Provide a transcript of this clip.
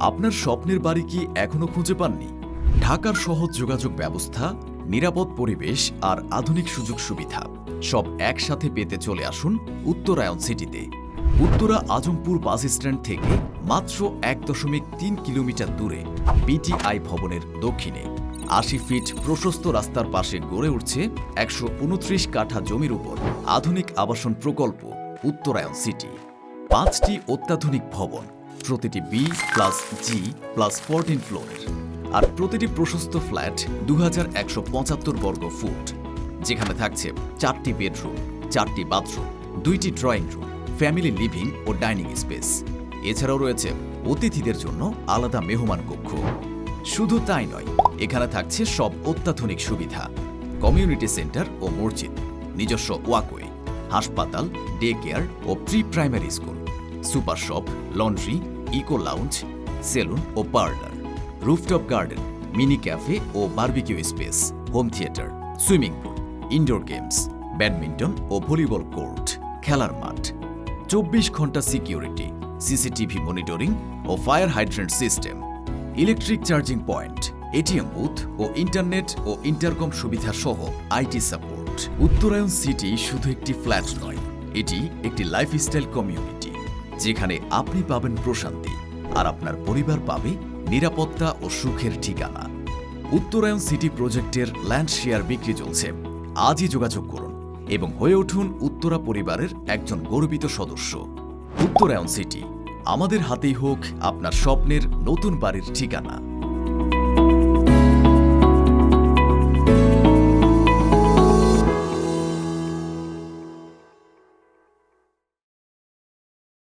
আপনার স্বপ্নের বাড়ি কি এখনো খুঁজে পাননি? ঢাকার সহজ যোগাযোগ ব্যবস্থা, নিরাপদ পরিবেশ আর আধুনিক সুযোগ সুবিধা সব একসাথে পেতে চলে আসুন উত্তরায়ণ সিটিতে। উত্তরা আজমপুর বাস স্ট্যান্ড থেকে মাত্র 1.3 কিলোমিটার দূরে বিটিআই ভবনের দক্ষিণে 80 ফিট প্রশস্ত রাস্তার পাশে গড়ে উঠছে 129 কাঠা জমির উপর আধুনিক আবাসন প্রকল্প উত্তরায়ণ সিটি। 5টি অত্যাধুনিক ভবন, প্রতিটি B+G+14 ফ্লোরের, আর প্রতিটি প্রশস্ত ফ্ল্যাট 2175 বর্গ ফুট, যেখানে থাকছে 4টি বেডরুম, 4টি বাথরুম, 2টি ড্রয়িং রুম, ফ্যামিলি লিভিং ও ডাইনিং স্পেস। এছাড়াও রয়েছে অতিথিদের জন্য আলাদা মেহমান কক্ষ। শুধু তাই নয়, এখানে থাকছে সব অত্যাধুনিক সুবিধা: কমিউনিটি সেন্টার ও মসজিদ, নিজস্ব ওয়াকওয়ে, হাসপাতাল, ডে কেয়ার ও pre primary school, super shop, laundry, eco lounge, salon ও parlour, rooftop garden, mini cafe ও barbecue space, home theatre, swimming pool, indoor games, badminton ও ভলিবল কোর্ট, খেলার মাঠ, 24 ঘন্টা সিকিউরিটি, সিসিটিভি মনিটরিং ও fire hydrant system, electric charging point, ATM booth ও internet ও intercom সুবিধা সহ আইটি সাপোর্ট। উত্তরায়ণ সিটি শুধু একটি ফ্ল্যাট নয়, এটি একটি লাইফস্টাইল কমিউনিটি, যেখানে আপনি পাবেন প্রশান্তি আর আপনার পরিবার পাবে নিরাপত্তা ও সুখের ঠিকানা। উত্তরায়ণ সিটি প্রজেক্টের ল্যান্ড শেয়ার বিক্রি চলছে। আজই যোগাযোগ করুন এবং হয়ে উঠুন উত্তরা পরিবারের একজন গর্বিত সদস্য। উত্তরায়ণ সিটি, আমাদের হাতেই হোক আপনার স্বপ্নের নতুন বাড়ির ঠিকানা।